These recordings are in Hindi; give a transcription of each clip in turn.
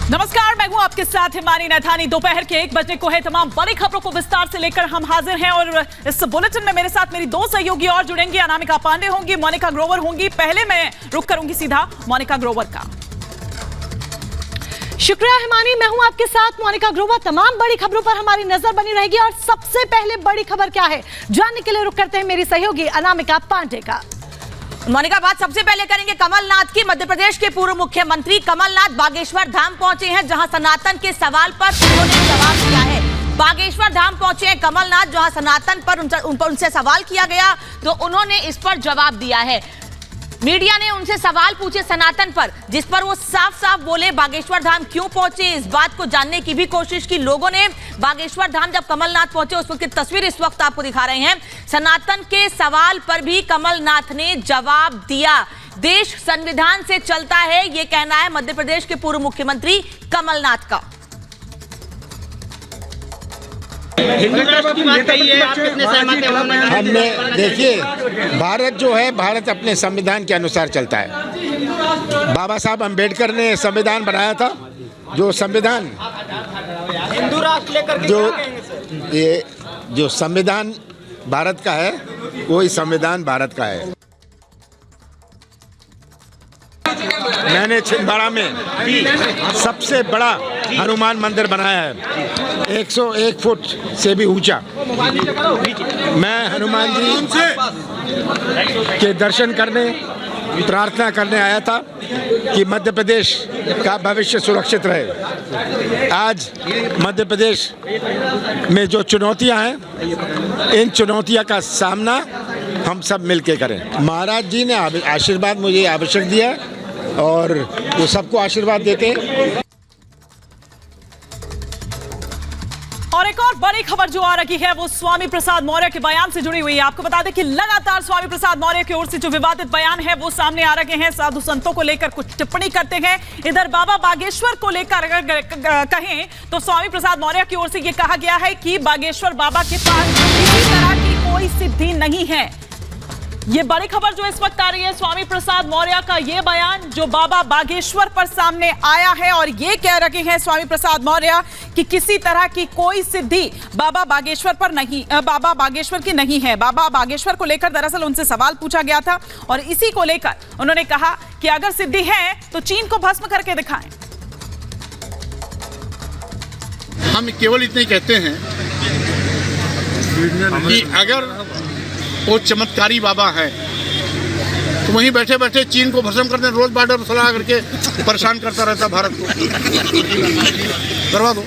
नमस्कार, मैं हूं आपके साथ हिमानी नैथानी। दोपहर के 1 बजे को है तमाम बड़ी खबरों को विस्तार से लेकर हम हाजिर हैं और इस बुलेटिन में मेरे साथ मेरी दो सहयोगी और जुड़ेंगी। अनामिका पांडे होंगी, मोनिका ग्रोवर होंगी। पहले मैं रुख करूंगी सीधा मोनिका ग्रोवर का। शुक्रिया हिमानी, मैं हूं आपके साथ मोनिका ग्रोवर। तमाम बड़ी खबरों पर हमारी नजर बनी रहेगी और सबसे पहले बड़ी खबर क्या है जानने के लिए रुख करते हैं मेरी सहयोगी अनामिका पांडे का। मोनिका, बात सबसे पहले करेंगे कमलनाथ की। मध्य प्रदेश के पूर्व मुख्यमंत्री कमलनाथ बागेश्वर धाम पहुंचे हैं, जहां सनातन के सवाल पर उन्होंने जवाब दिया है। बागेश्वर धाम पहुंचे हैं कमलनाथ, जहां सनातन पर उनसे सवाल किया गया तो उन्होंने इस पर जवाब दिया है। मीडिया ने उनसे सवाल पूछे सनातन पर, जिस पर वो साफ साफ बोले बागेश्वर धाम क्यों पहुंचे। इस बात को जानने की भी कोशिश की लोगों ने। बागेश्वर धाम जब कमलनाथ पहुंचे उस वक्त की तस्वीर इस वक्त आपको दिखा रहे हैं। सनातन के सवाल पर भी कमलनाथ ने जवाब दिया। देश संविधान से चलता है, ये कहना है मध्य प्रदेश के पूर्व मुख्यमंत्री कमलनाथ का। हमने देखिए, भारत जो है, भारत अपने संविधान के अनुसार चलता है। बाबा साहब अम्बेडकर ने संविधान बनाया था, जो संविधान हिंदू राष्ट्र लेकर जो संविधान भारत का है, वही संविधान भारत का है। मैंने छिंदवाड़ा में सबसे बड़ा हनुमान मंदिर बनाया है, 101 फुट से भी ऊंचा। मैं हनुमान जी के दर्शन करने, प्रार्थना करने आया था कि मध्य प्रदेश का भविष्य सुरक्षित रहे। आज मध्य प्रदेश में जो चुनौतियां हैं, इन चुनौतियों का सामना हम सब मिलकर करें। महाराज जी ने आशीर्वाद मुझे आवश्यक दिया और वो सबको आशीर्वाद देते हैं। और एक और बड़ी खबर जो आ रही है वो स्वामी प्रसाद मौर्य के बयान से जुड़ी हुई है। आपको बता दें कि लगातार स्वामी प्रसाद मौर्य की ओर से जो विवादित बयान है वो सामने आ रहे हैं। साधु संतों को लेकर कुछ टिप्पणी करते हैं। इधर बाबा बागेश्वर को लेकर अगर कहें तो स्वामी प्रसाद मौर्य की ओर से ये कहा गया है कि बागेश्वर बाबा के पास किसी तरह की कोई सिद्धि नहीं है। ये बड़ी खबर जो इस वक्त आ रही है, स्वामी प्रसाद मौर्य का ये बयान जो बाबा बागेश्वर पर सामने आया है और ये कह रहे हैं स्वामी प्रसाद मौर्य कि किसी तरह की कोई सिद्धि बाबा बागेश्वर पर नहीं, बाबा बागेश्वर की नहीं है। बाबा बागेश्वर को लेकर दरअसल उनसे सवाल पूछा गया था और इसी को लेकर उन्होंने कहा कि अगर सिद्धि है तो चीन को भस्म करके दिखाएं। हम केवल इतने ही कहते हैं कि अगर वो चमत्कारी बाबा है तो वहीं बैठे बैठे चीन को भस्म करते, रोज बॉर्डर पर सलाह करके परेशान करता रहता भारत को। करवा दो।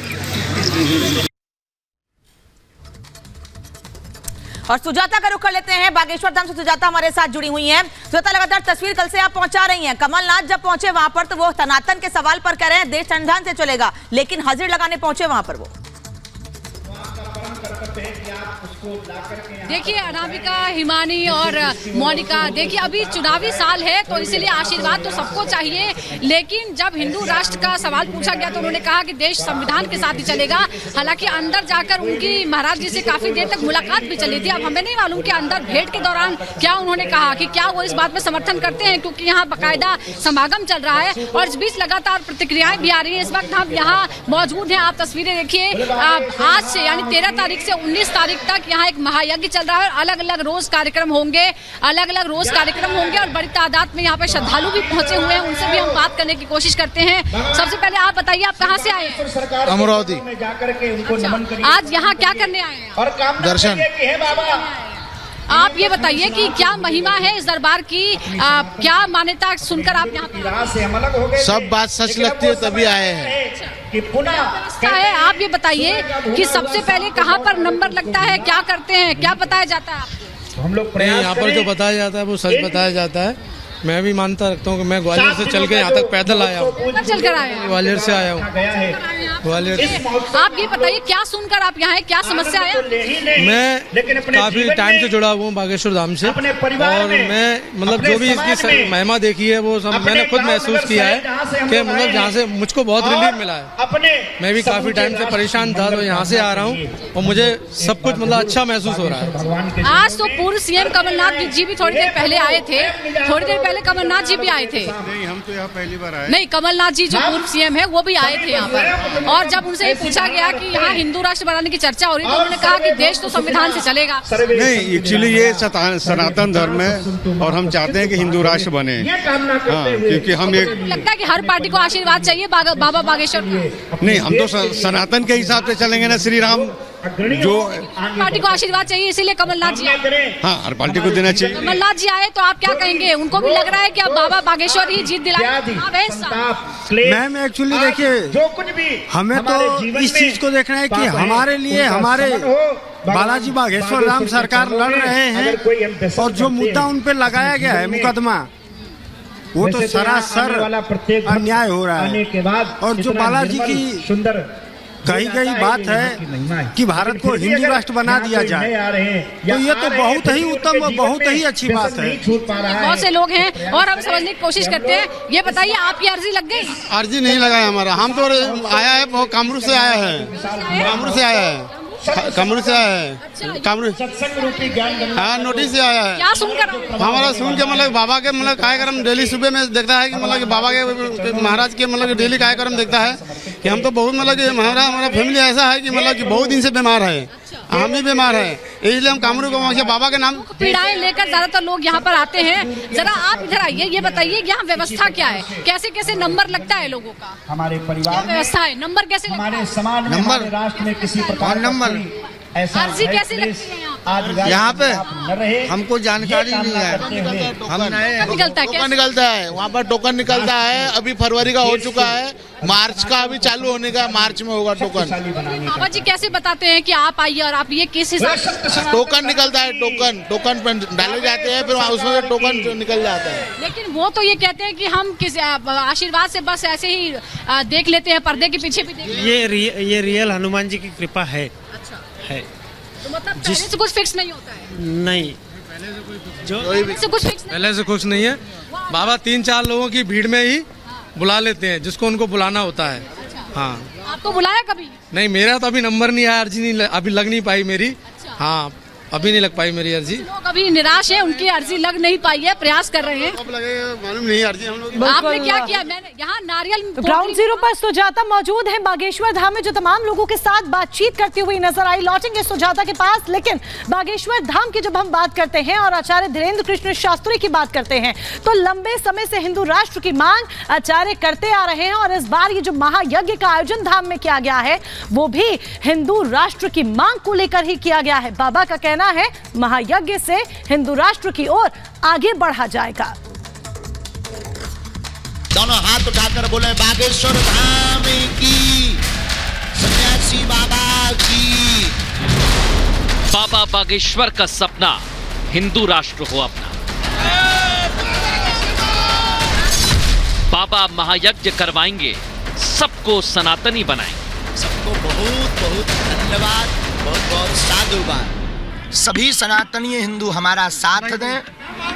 और सुजाता का रुख कर लेते हैं। बागेश्वर धाम से सुजाता हमारे साथ जुड़ी हुई हैं। सुजाता, लगातार तस्वीर कल से आप पहुंचा रही हैं। कमलनाथ जब पहुंचे वहां पर तो वो सनातन के सवाल पर कह रहे हैं देश संविधान से चलेगा, लेकिन हाजिर लगाने पहुंचे वहां पर वो। देखिए अनामिका, हिमानी और मोनिका, देखिए अभी चुनावी साल है तो इसीलिए आशीर्वाद तो सबको चाहिए, लेकिन जब हिंदू राष्ट्र का सवाल पूछा गया तो उन्होंने कहा कि देश संविधान के साथ ही चलेगा। हालांकि अंदर जाकर उनकी महाराज जी से काफी देर तक मुलाकात भी चली थी। अब हमें नहीं मालूम कि अंदर भेंट के दौरान क्या उन्होंने कहा, कि क्या वो इस बात में समर्थन करते हैं, क्योंकि यहाँ बाकायदा समागम चल रहा है और इस बीच लगातार प्रतिक्रियाएं भी आ रही है। इस वक्त हम यहाँ मौजूद हैं, आप तस्वीरें देखिए। आज से यानी 13 तारीख से 19 तारीख तक यहाँ एक महायज्ञ चल रहा है। अलग अलग रोज कार्यक्रम होंगे, और बड़ी तादाद में यहाँ पे श्रद्धालु भी पहुंचे हुए हैं। उनसे भी हम बात करने की कोशिश करते हैं। सबसे पहले आप बताइए, आप कहाँ से आए हैं? अमरावती। अच्छा, आज यहाँ क्या करने आए हैं? दर्शन। आप ये बताइए कि क्या महिमा है इस दरबार की, क्या मान्यता सुनकर आप यहाँ पे? सब बात सच लगती है तभी आए हैं। है, आप ये बताइए कि सबसे पहले कहाँ पर नंबर लगता है, क्या करते हैं, क्या बताया जाता है आपको? यहाँ पर जो बताया जाता है वो सच बताया जाता है। मैं भी मानता रखता हूँ कि मैं ग्वालियर से चल के यहाँ तक पैदल आया हूँ। चलकर आए हैं? ग्वालियर से आया हूँ, ग्वालियर से। आप ये बताइए क्या सुनकर आप यहाँ हैं, क्या समस्या है? मैं काफी टाइम से जुड़ा हुआ हूँ बागेश्वर धाम से, और मैं मतलब जो भी इसकी महिमा देखी है वो सब मैंने खुद महसूस किया है कि मतलब यहाँ से मुझको बहुत रिलीफ मिला है। मैं भी काफी टाइम से परेशान था तो यहाँ से आ रहा हूँ और मुझे सब कुछ मतलब अच्छा महसूस हो रहा है। आज तो पूर्व सीएम कमलनाथ जी भी थोड़ी देर पहले आए थे, थोड़ी देर पहले कमलनाथ जी भी आए थे। नहीं, हम तो यहाँ पहली बार आए। नहीं, कमलनाथ जी जो पूर्व सीएम है वो भी आए थे यहाँ पर, और जब उनसे पूछा गया कि यहाँ हिंदू राष्ट्र बनाने की चर्चा हो रही तो उन्होंने कहा कि देश तो संविधान से चलेगा। नहीं, एक्चुअली ये सनातन धर्म है और हम चाहते हैं कि हिंदू राष्ट्र बने। हाँ, क्योंकि हम एक लगता है कि हर पार्टी को आशीर्वाद चाहिए बाबा बागेश्वर का। नहीं, हम तो सनातन के हिसाब से चलेंगे ना। श्री राम जो पार्टी को आशीर्वाद चाहिए, इसीलिए कमलनाथ जी आए। हाँ, हर पार्टी को देना चाहिए। कमलनाथ जी आए तो आप क्या कहेंगे? उनको भी लग रहा है कि अब बाबा बागेश्वर ही जीत दिलाएंगे। मैम एक्चुअली देखिए, हमें तो इस चीज को देखना है कि हमारे लिए हमारे बालाजी बागेश्वर राम सरकार लड़ रहे हैं और जो मुद्दा उन पे लगाया गया है मुकदमा, वो तो सरासर अन्याय हो रहा है। और जो बालाजी की सुंदर कही गई बात है कि भारत को हिंदू राष्ट्र बना दिया जाए, तो ये तो बहुत ही उत्तम और बहुत ही अच्छी बात है। बहुत से लोग हैं और हम समझने की कोशिश करते हैं। ये बताइए, आपकी अर्जी लग गई? अर्जी नहीं लगा है हमारा। हम तो आया है, वो कामरू से आया है, कामरू से आया है, कामरू से आया है, कामरू। हाँ, नोटिस से आया है। क्या सुनकर? हमारा सुन के मतलब बाबा के मतलब कार्यक्रम डेली सुबह में देखता है कि मतलब कि बाबा के महाराज के मतलब डेली कार्यक्रम देखता है कि हम तो बहुत मतलब कि हमारा फैमिली ऐसा है कि मतलब कि बहुत दिन से बीमार है, हम भी बीमार है, इसलिए हम कामरू को बाबा के नाम पीड़ाएं लेकर ज्यादातर लोग यहाँ पर आते हैं। जरा आप इधर आइए, ये बताइए यहाँ व्यवस्था क्या है, कैसे कैसे नंबर लगता है लोगों का? हमारे परिवार में व्यवस्था है, नंबर कैसे हमारे समाज में, हमारे राष्ट्र में किसी प्रकार नंबर अर्जी कैसे लगती है यहाँ पे? हमको जानकारी नहीं है। हम निकलता है, टोकन निकलता है, वहाँ पर टोकन निकलता है। अभी फरवरी का हो चुका है, मार्च का अभी चालू होने का, मार्च में होगा टोकन। बाबा जी कैसे बताते हैं कि आप आइए और आप ये किस हिसाब से? टोकन निकलता है, टोकन पर डाले जाते हैं, फिर उसमें टोकन निकल जाता है। लेकिन वो तो ये कहते हैं कि हम किस आशीर्वाद से बस ऐसे ही देख लेते हैं, पर्दे के पीछे भी देख लेते हैं। ये रियल हनुमान जी की कृपा है। अच्छा है, तो मतलब पहले से कुछ फिक्स नहीं होता है? नहीं, पहले से कुछ फिक्स नहीं? पहले से कुछ नहीं है। बाबा 3-4 लोगों की भीड़ में ही बुला लेते हैं जिसको उनको बुलाना होता है। हाँ, आपको बुलाया कभी? नहीं, मेरा तो अभी नंबर नहीं आया, अर्जी नहीं अभी लग नहीं पाई मेरी। हाँ, अभी नहीं लग पाई मेरी अर्जी। लोग अभी निराश है, उनकी अर्जी लग नहीं पाई है, प्रयास कर रहे हैं। कब लगेगा मालूम नहीं अर्जी हम लोग। आपने क्या किया? मैंने यहाँ नारियल ग्राउंड जीरो पर सुजाता मौजूद है बागेश्वर धाम में, जो तमाम लोगों के साथ बातचीत करती हुई नजर आई। लौटेंगे सुजाता के पास, लेकिन बागेश्वर धाम की जब हम बात करते हैं और आचार्य धीरेन्द्र कृष्ण शास्त्री की बात करते हैं, तो लंबे समय से हिंदू राष्ट्र की मांग आचार्य करते आ रहे हैं। और इस बार ये जो महायज्ञ का आयोजन धाम में किया गया है, वो भी हिंदू राष्ट्र की मांग को लेकर ही किया गया है। बाबा का कहना है महायज्ञ से हिंदू राष्ट्र की ओर आगे बढ़ा जाएगा। दोनों हाथ उठाकर बोले बागेश्वर धाम की, सन्यासी बाबा की। बाबा बागेश्वर का सपना हिंदू राष्ट्र हो अपना। बाबा महायज्ञ करवाएंगे, सबको सनातनी बनाएंगे। सबको बहुत बहुत धन्यवाद, बहुत बहुत साधुवाद। सभी सनातनी हिंदू हमारा साथ दें,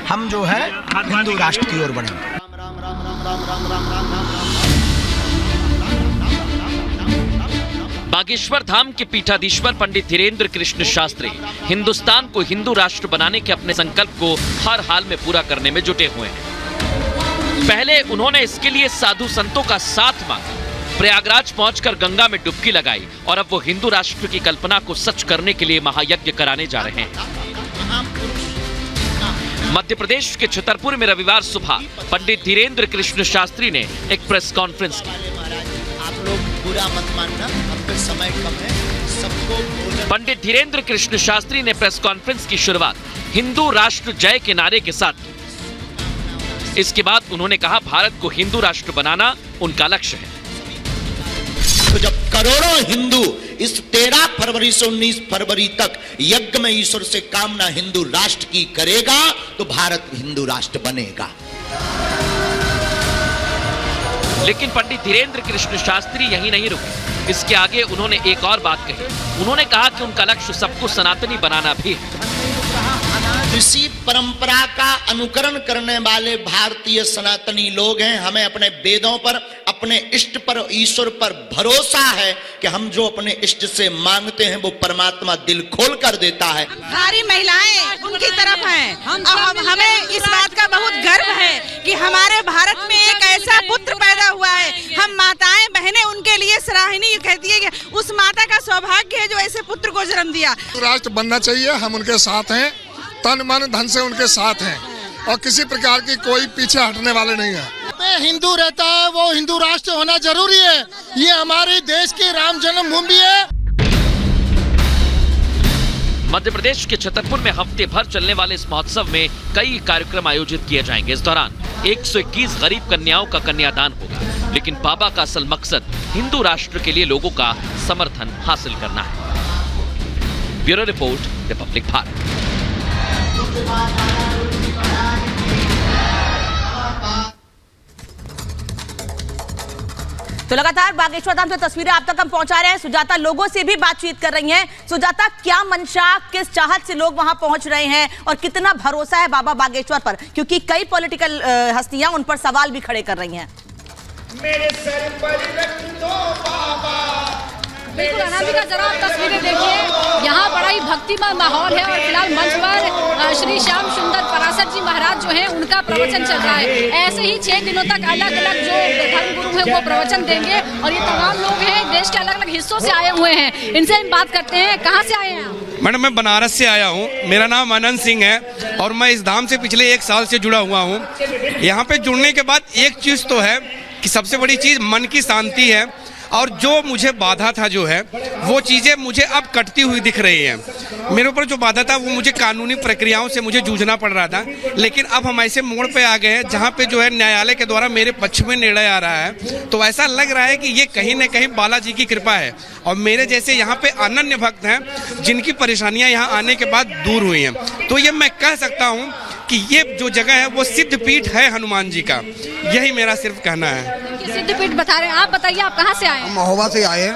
हम जो है हिंदू राष्ट्र की ओर बढ़ेंगे। बागेश्वर धाम के पीठाधीश्वर पंडित धीरेन्द्र कृष्ण शास्त्री हिंदुस्तान को हिंदू राष्ट्र बनाने के अपने संकल्प को हर हाल में पूरा करने में जुटे हुए हैं। पहले उन्होंने इसके लिए साधु संतों का साथ मांगा, प्रयागराज पहुंचकर गंगा में डुबकी लगाई और अब वो हिंदू राष्ट्र की कल्पना को सच करने के लिए महायज्ञ कराने जा रहे हैं। मध्य प्रदेश के छतरपुर में रविवार सुबह पंडित धीरेन्द्र कृष्ण शास्त्री ने एक प्रेस कॉन्फ्रेंस की। आप लोग बुरा मत मानना, अब तो समय कम है, सबको। पंडित धीरेन्द्र कृष्ण शास्त्री ने प्रेस कॉन्फ्रेंस की शुरुआत हिंदू राष्ट्र जय के नारे के साथ की। इसके बाद उन्होंने कहा, भारत को हिंदू राष्ट्र बनाना उनका लक्ष्य है। तो जब करोड़ों हिंदू इस 13 फरवरी से 19 फरवरी तक यज्ञ में ईश्वर से कामना हिंदू राष्ट्र की करेगा, तो भारत हिंदू राष्ट्र बनेगा। लेकिन पंडित धीरेन्द्र कृष्ण शास्त्री यहीं नहीं रुके। इसके आगे उन्होंने एक और बात कही। उन्होंने कहा कि उनका लक्ष्य सबको सनातनी बनाना भी है। इसी परंपरा का अनुकरण करने वाले भारतीय सनातनी लोग हैं। हमें अपने वेदों पर, अपने इष्ट पर, ईश्वर पर भरोसा है कि हम जो अपने इष्ट से मांगते हैं वो परमात्मा दिल खोल कर देता है। सारी महिलाएं उनकी तरफ हैं और हमें इस बात का बहुत गर्व है कि हमारे भारत में एक ऐसा पुत्र पैदा हुआ है। हम माताएं बहनें उनके लिए सराहनीय कहती है कि उस माता का सौभाग्य है जो ऐसे पुत्र को जन्म दिया। राष्ट्र बनना चाहिए, हम उनके साथ हैं, तन मन धन से उनके साथ हैं और किसी प्रकार की कोई पीछे हटने वाले नहीं है। हिंदू रहता है वो हिंदू राष्ट्र होना जरूरी है। ये हमारे देश की राम जन्मभूमि है। मध्य प्रदेश के छतरपुर में हफ्ते भर चलने वाले इस महोत्सव में कई कार्यक्रम आयोजित किए जाएंगे। इस दौरान 121 गरीब कन्याओं का कन्यादान होगा। लेकिन बाबा का असल मकसद हिंदू राष्ट्र के लिए लोगों का समर्थन हासिल करना है। Bureau report, Republic Bharat. तो लगातार बागेश्वर धाम से तस्वीरें आप तक हम पहुंचा रहे हैं। सुजाता लोगों से भी बातचीत कर रही हैं। सुजाता, क्या मंशा, किस चाहत से लोग वहां पहुंच रहे हैं और कितना भरोसा है बाबा बागेश्वर पर, क्योंकि कई पॉलिटिकल हस्तियां उन पर सवाल भी खड़े कर रही हैं। मेरे सर पर रख दो बाबा। बिल्कुल अनामिका, जरा आप तस्वीरें देखिए, यहाँ बड़ा ही भक्तिमय माहौल है और फिलहाल मंच पर श्री श्याम सुंदर पराशर जी महाराज जो हैं उनका प्रवचन चल रहा है। ऐसे ही 6 दिनों तक अलग अलग जो धर्म गुरु हैं वो प्रवचन देंगे और ये तमाम लोग हैं देश के अलग अलग हिस्सों से आए हुए हैं। इनसे हम बात करते हैं, कहाँ से आए हैं आप? मैडम, मैं बनारस से आया हूँ। मेरा नाम अनंत सिंह है और मैं इस धाम से पिछले 1 साल से जुड़ा हुआ हूँ। यहाँ पे जुड़ने के बाद एक चीज़ तो है कि सबसे बड़ी चीज़ मन की शांति है और जो मुझे बाधा था जो है वो चीज़ें मुझे अब कटती हुई दिख रही हैं। मेरे ऊपर जो बाधा था वो मुझे कानूनी प्रक्रियाओं से मुझे जूझना पड़ रहा था, लेकिन अब हम ऐसे मोड़ पे आ गए हैं जहाँ पे जो है न्यायालय के द्वारा मेरे पक्ष में निर्णय आ रहा है। तो ऐसा लग रहा है कि ये कहीं न कहीं बालाजी की कृपा है और मेरे जैसे यहाँ पे अनन्य भक्त हैं जिनकी परेशानियाँ यहाँ आने के बाद दूर हुई हैं। तो ये मैं कह सकता हूँ कि ये जो जगह है वो सिद्ध पीठ है हनुमान जी का। यही मेरा सिर्फ कहना है। सिद्ध पीठ बता रहे हैं आप, बताइए आप कहाँ से आए हैं? महोबा से आए हैं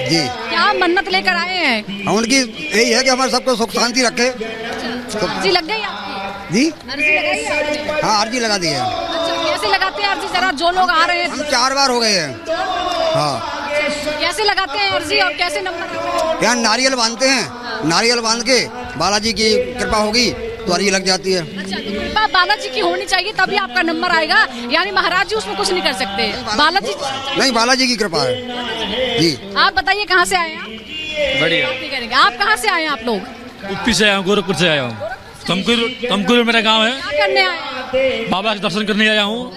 जी। क्या मन्नत लेकर आए हैं? उनकी यही है कि हमारे सबको सुख शांति रखे। अर्जी लग गई आपकी? जी, अर्जी लगाई है? हाँ, अर्जी लगा दी है। अच्छा, कैसे लगाते हैं अर्जी, जरा जो लोग आ रहे हैं? हम 4 बार हो गए हैं। हाँ। कैसे लगाते हैं अर्जी और कैसे नंबर? यहाँ नारियल बांधते हैं, नारियल बांध के बालाजी की कृपा होगी तो अर्जी लग जाती है। अच्छा, तो कृपा बालाजी की होनी चाहिए तभी आपका नंबर आएगा, यानी महाराज जी उसमें कुछ नहीं कर सकते? बालाजी नहीं, बालाजी की कृपा है जी। आप बताइए कहाँ से आए हैं? बढ़िया। आप नहीं करेंगे। आप कहाँ से आए हैं आप लोग? यूपी से आया हूँ, गोरखपुर से आया हूँ। तमकुर मेरा गांव है। क्या करने आए हैं? बाबा के दर्शन करने आया हूँ।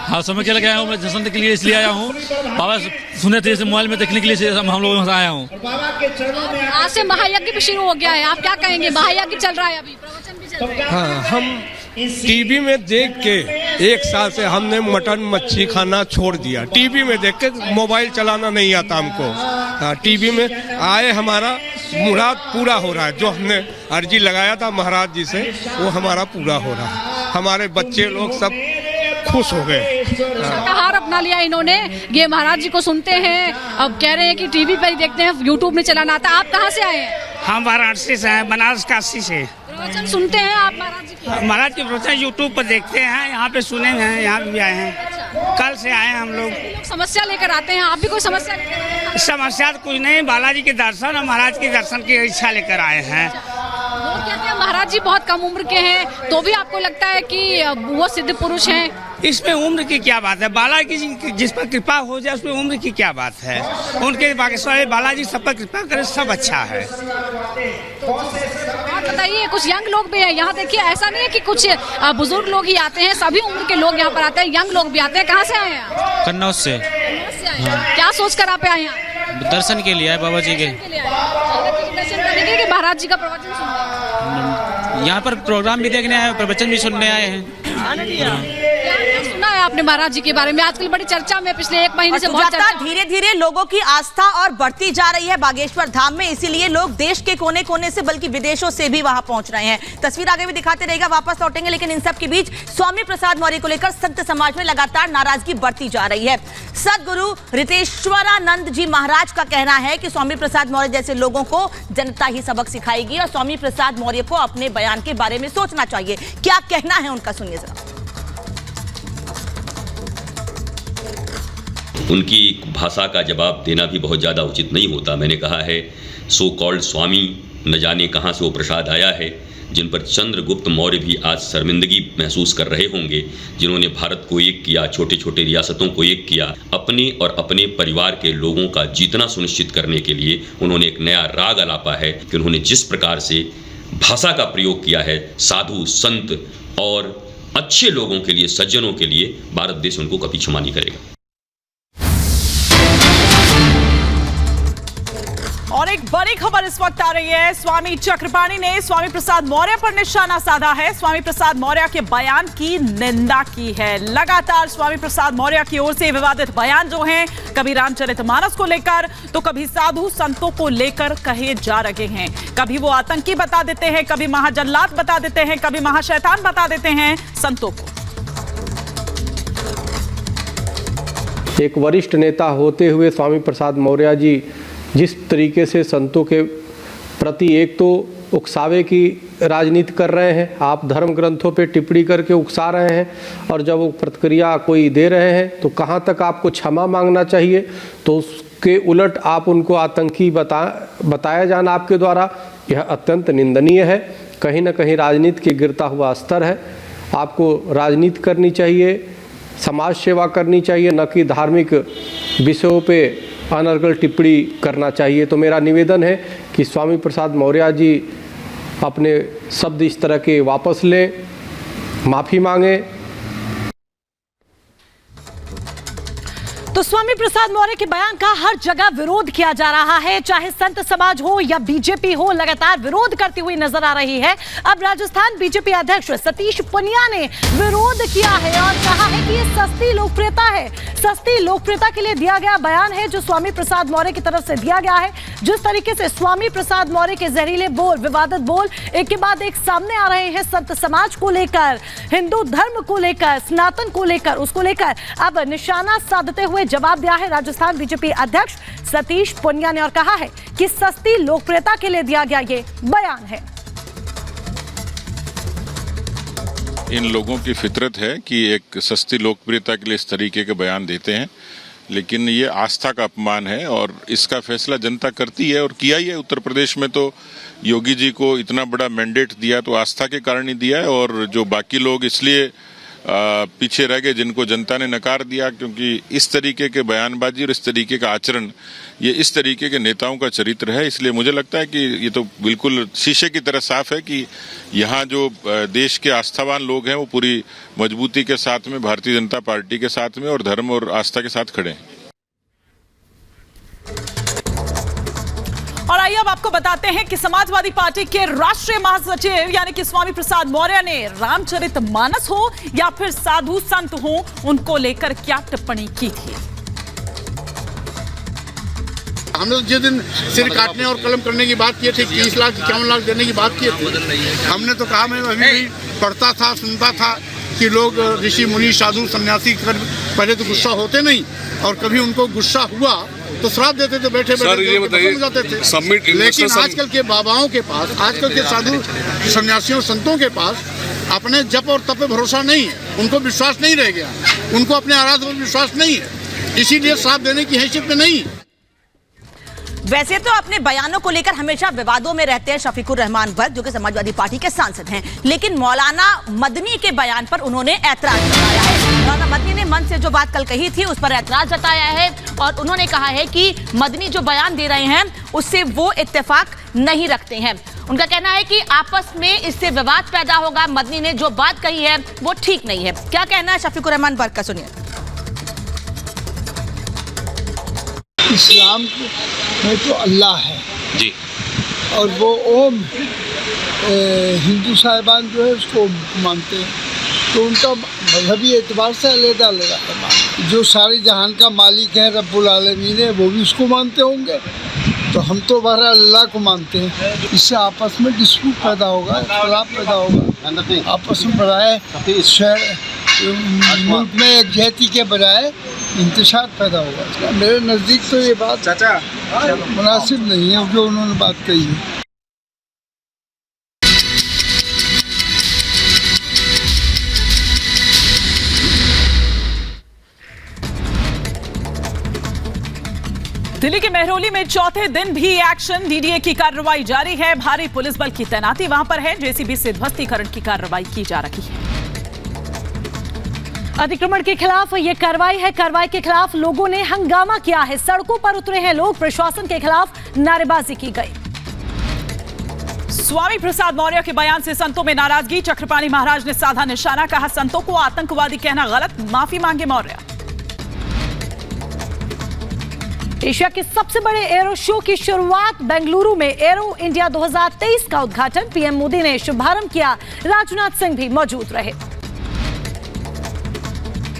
हाँ, समय के लिए आया हूँ मैं दर्शन के लिए, इसलिए आया हूँ। बाबा सुने थे मोबाइल में देखने के लिए हम लोग यहाँ से आया हूँ। आज से महायज्ञ भी शुरू हो गया है, आप क्या कहेंगे? महायज्ञ चल रहा है अभी, प्रवचन भी चल रहा है। हाँ, हम टीवी में देख के 1 साल से हमने मटन मच्छी खाना छोड़ दिया। टीवी में देख के, मोबाइल चलाना नहीं आता हमको। हाँ, टीवी में आए, हमारा मुराद पूरा हो रहा है। जो हमने अर्जी लगाया था महाराज जी से वो हमारा पूरा हो रहा है। हमारे बच्चे लोग सब खुश हो गए। शाकाहार अपना लिया इन्होंने। ये महाराज जी को सुनते हैं, अब कह रहे हैं कि टीवी पर ही देखते हैं, यूट्यूब में चलाना आता। आप कहाँ से आए हैं? हम वाराणसी से हैं, बनारस काशी से। प्रवचन सुनते हैं आप महाराज जी के? महाराज के प्रवचन यूट्यूब पर देखते हैं, यहाँ पे सुने हैं, यहाँ भी आए हैं। कल से आए हैं हम लोग। समस्या लेकर आते हैं, आप भी कोई समस्या लेकर आए हैं? समस्या तो कुछ नहीं, बालाजी के दर्शन और महाराज के दर्शन की इच्छा लेकर आए हैं। वो कहते हैं महाराज जी बहुत कम उम्र के हैं, तो भी आपको लगता है कि वो सिद्ध पुरुष हैं? इसमें उम्र की क्या बात है? बालाजी की जिस पर कृपा हो जाए उसमें उम्र की क्या बात है? उनके बागेश्वर बालाजी सब पर कृपा करे, सब अच्छा है। बताइए, कुछ यंग लोग भी हैं यहाँ। देखिए, ऐसा नहीं है कि कुछ बुजुर्ग लोग ही आते हैं, सभी उम्र के लोग यहाँ पर आते हैं, यंग लोग भी आते हैं। कहाँ से आए हैं? कन्नौज से। क्या सोच कर आप आए हैं? दर्शन के लिए आए बाबा जी के। दर्शन करने के लिए कि महाराज जी का प्रवचन सुनने? यहाँ पर प्रोग्राम भी देखने आए, प्रवचन भी सुनने आए हैं। सुना है आपने महाराज जी के बारे में? आजकल बड़ी चर्चा में पिछले 1 महीने से बहुत चर्चा। धीरे धीरे लोगों की आस्था और बढ़ती जा रही है बागेश्वर धाम में, इसीलिए लोग देश के कोने कोने से बल्कि विदेशों से भी वहां पहुंच रहे हैं। तस्वीर आगे भी दिखाते रहेगा, वापस लौटेंगे, लेकिन इन सब के बीच स्वामी प्रसाद मौर्य को लेकर संत समाज में लगातार नाराजगी बढ़ती जा रही है। सदगुरु रितेश्वरानंद जी महाराज का कहना है कि स्वामी प्रसाद मौर्य जैसे लोगों को जनता ही सबक सिखाएगी और स्वामी प्रसाद मौर्य को अपने बयान के बारे में सोचना चाहिए। क्या कहना है उनका, सुनिए जरा। उनकी भाषा का जवाब देना भी बहुत ज़्यादा उचित नहीं होता। मैंने कहा है सो कॉल्ड स्वामी न जाने कहाँ से वो प्रसाद आया है, जिन पर चंद्रगुप्त मौर्य भी आज शर्मिंदगी महसूस कर रहे होंगे, जिन्होंने भारत को एक किया, छोटे छोटे रियासतों को एक किया, अपने और अपने परिवार के लोगों का जीतना सुनिश्चित करने के लिए उन्होंने एक नया राग आलापा है कि उन्होंने जिस प्रकार से भाषा का प्रयोग किया है साधु संत और अच्छे लोगों के लिए, सज्जनों के लिए, भारत देश उनको कभी क्षमा नहीं करेगा। और एक बड़ी खबर इस वक्त आ रही है। स्वामी चक्रपाणी ने स्वामी प्रसाद मौर्य पर निशाना साधा है। स्वामी प्रसाद मौर्य के बयान की निंदा की है। लगातार स्वामी प्रसाद मौर्य की ओर से विवादित बयान जो हैं, कभी रामचरितमानस को लेकर तो कभी साधु संतों को लेकर कहे जा रहे हैं। कभी वो आतंकी बता देते हैं, कभी महाजल्लाद बता देते हैं, कभी महाशैतान बता देते हैं संतों को। एक वरिष्ठ नेता होते हुए स्वामी प्रसाद मौर्य जी जिस तरीके से संतों के प्रति एक तो उकसावे की राजनीति कर रहे हैं, आप धर्म ग्रंथों पे टिप्पणी करके उकसा रहे हैं, और जब वो प्रतिक्रिया कोई दे रहे हैं तो कहाँ तक आपको क्षमा मांगना चाहिए, तो उसके उलट आप उनको आतंकी बताया जाना आपके द्वारा, यह अत्यंत निंदनीय है। कहीं ना कहीं राजनीति के गिरता हुआ स्तर है। आपको राजनीति करनी चाहिए, समाज सेवा करनी चाहिए, न कि धार्मिक विषयों पे अनर्गल टिप्पणी करना चाहिए। तो मेरा निवेदन है कि स्वामी प्रसाद मौर्य जी अपने शब्द इस तरह के वापस लें, माफ़ी मांगें। तो स्वामी प्रसाद मौर्य के बयान का हर जगह विरोध किया जा रहा है, चाहे संत समाज हो या बीजेपी हो, लगातार विरोध करती हुई नजर आ रही है। अब राजस्थान बीजेपी अध्यक्ष सतीश पुनिया ने विरोध किया है और कहा है कि ये सस्ती लोकप्रियता है, सस्ती लोकप्रियता के लिए दिया गया बयान है जो स्वामी प्रसाद मौर्य की तरफ से दिया गया है। जिस तरीके से स्वामी प्रसाद मौर्य के जहरीले बोल, विवादित बोल एक के बाद एक सामने आ रहे हैं, संत समाज को लेकर, हिंदू धर्म को लेकर, सनातन को लेकर, उसको लेकर अब निशाना साधते हुए जवाब दिया है राजस्थान बीजेपी अध्यक्ष सतीश पुनिया ने और कहा है कि सस्ती लोकप्रियता के लिए दिया गया ये बयान है। इन लोगों की फितरत है कि एक सस्ती लोकप्रियता के लिए इस तरीके के बयान देते हैं, लेकिन ये आस्था का अपमान है और इसका फैसला जनता करती है और किया ही है। उत्तर प्रदेश में तो योगी जी को इतना बड़ा मैंडेट दिया तो आस्था के कारण ही दिया है, और जो बाकी लोग इसलिए पीछे रह गए जिनको जनता ने नकार दिया, क्योंकि इस तरीके के बयानबाजी और इस तरीके का आचरण, ये इस तरीके के नेताओं का चरित्र है। इसलिए मुझे लगता है कि ये तो बिल्कुल शीशे की तरह साफ है कि यहाँ जो देश के आस्थावान लोग हैं वो पूरी मजबूती के साथ में भारतीय जनता पार्टी के साथ में और धर्म और आस्था के साथ खड़े हैं। और आइए अब आपको बताते हैं कि समाजवादी पार्टी के राष्ट्रीय महासचिव यानी कि स्वामी प्रसाद मौर्य ने रामचरितमानस हो या फिर साधु संत हो, उनको लेकर क्या टिप्पणी की थी। हमने तो जिस दिन सिर काटने और कलम करने की बात की थी, 30 लाख 51 लाख देने की बात की थी, हमने तो कहा, मैं अभी भी पढ़ता था, सुनता था कि लोग ऋषि मुनि साधु सन्यासी कर पहले तो गुस्सा होते नहीं, और कभी उनको गुस्सा हुआ तो श्राप देते थे, बैठे बैठे जाते थे। लेकिन आजकल के बाबाओं के पास, आजकल के साधु सन्यासियों संतों के पास अपने जप और तप पे भरोसा नहीं है, उनको विश्वास नहीं रह गया, उनको अपने आराध्य पर विश्वास नहीं है, इसीलिए श्राप देने की हैसियत में नहीं। वैसे तो अपने बयानों को लेकर हमेशा विवादों में रहते हैं शफीकुर रहमान भट्ट, जो कि समाजवादी पार्टी के सांसद हैं, लेकिन मौलाना मदनी के बयान पर उन्होंने ऐतराज जताया है। मौलाना मदनी ने मन से जो बात कल कही थी उस पर ऐतराज जताया है और उन्होंने कहा है कि मदनी जो बयान दे रहे हैं उससे वो इत्तेफाक नहीं रखते हैं। उनका कहना है कि आपस में इससे विवाद पैदा होगा, मदनी ने जो बात कही है वो ठीक नहीं है। क्या कहना है शफीकुर रहमान भट्ट का, सुनिए। इस्लाम में तो अल्लाह है जी, और वो ओम, हिंदू साहिबान जो है उसको मानते हैं, तो उनका मजहबी एतबार से अलग-अलग है। जो सारे जहान का मालिक है रब्बुल आलमीन है, वो भी उसको मानते होंगे, तो हम तो बहरहाल अल्लाह को मानते हैं। इससे आपस में डिस्प्यूट पैदा होगा, इख्तिलाफ पैदा होगा, आपस में बजाय मुल्क में एकजहती के बजाय इंतशार पैदा होगा। मेरे नज़दीक तो ये बात मुनासिब नहीं है जो उन्होंने बात कही है। दिल्ली के मेहरौली में चौथे दिन भी एक्शन, डीडीए की कार्रवाई जारी है। भारी पुलिस बल की तैनाती वहां पर है। जेसीबी से ध्वस्तीकरण की कार्रवाई की जा रही है। अतिक्रमण के खिलाफ ये कार्रवाई है। कार्रवाई के खिलाफ लोगों ने हंगामा किया है, सड़कों पर उतरे हैं लोग। प्रशासन के खिलाफ नारेबाजी की गई। स्वामी प्रसाद मौर्य के बयान से संतों में नाराजगी। चक्रपाणी महाराज ने साधा निशाना, कहा संतों को आतंकवादी कहना गलत, माफी मांगे मौर्य। एशिया के सबसे बड़े एरो शो की शुरुआत बेंगलुरु में। एरो इंडिया 2023 का उद्घाटन पीएम मोदी ने शुभारंभ किया। राजनाथ सिंह भी मौजूद रहे।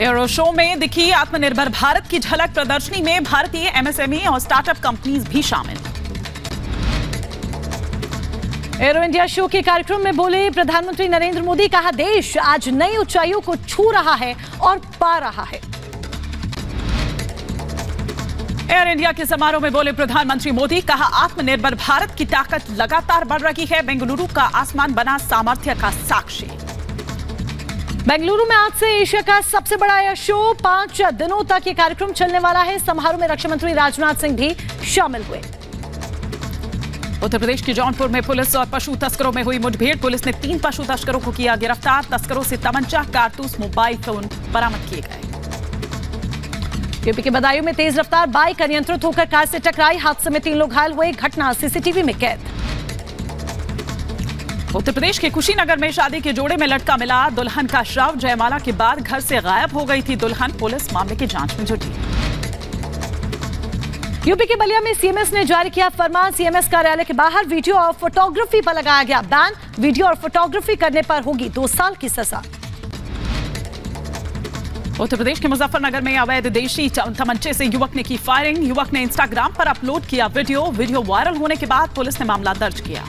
एरो शो में दिखी आत्मनिर्भर भारत की झलक। प्रदर्शनी में भारतीय एमएसएमई और स्टार्टअप कंपनीज भी शामिल। एरो इंडिया शो के कार्यक्रम में बोले प्रधानमंत्री नरेंद्र मोदी, कहा देश आज नई ऊंचाइयों को छू रहा है और पा रहा है। एयर इंडिया के समारोह में बोले प्रधानमंत्री मोदी, कहा आत्मनिर्भर भारत की ताकत लगातार बढ़ रही है। बेंगलुरु का आसमान बना सामर्थ्य का साक्षी। बेंगलुरु में आज से एशिया का सबसे बड़ा एयर शो। 5 दिनों तक ये कार्यक्रम चलने वाला है। समारोह में रक्षा मंत्री राजनाथ सिंह भी शामिल हुए। उत्तर प्रदेश के जौनपुर में पुलिस और पशु तस्करों में हुई मुठभेड़। पुलिस ने 3 पशु तस्करों को किया गिरफ्तार। तस्करों से तमंचा, कारतूस, मोबाइल फोन बरामद किए गए। यूपी के बदायूं में तेज रफ्तार बाइक अनियंत्रित होकर कार से टकराई। हादसे में 3 लोग घायल हुए। घटना सीसीटीवी में कैद। उत्तर प्रदेश के कुशीनगर में शादी के जोड़े में लटका मिला दुल्हन का शव। जयमाला के बाद घर से गायब हो गई थी दुल्हन। पुलिस मामले की जांच में जुटी। यूपी के बलिया में सीएमएस ने जारी किया फरमान। सीएमएस कार्यालय के बाहर वीडियो और फोटोग्राफी पर लगाया गया बैन। वीडियो और फोटोग्राफी करने पर होगी 2 साल की सजा। उत्तर प्रदेश के मुजफ्फरनगर में अवैध देशी तमंचे से युवक ने की फायरिंग। युवक ने इंस्टाग्राम पर अपलोड किया वीडियो वायरल होने के बाद पुलिस ने मामला दर्ज किया।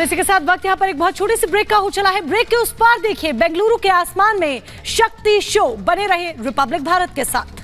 इसी के साथ वक्त यहाँ पर एक बहुत छोटी सी ब्रेक का हो चला है। ब्रेक के उस पार देखिए बेंगलुरु के आसमान में शक्ति शो। बने रहे रिपब्लिक भारत के साथ।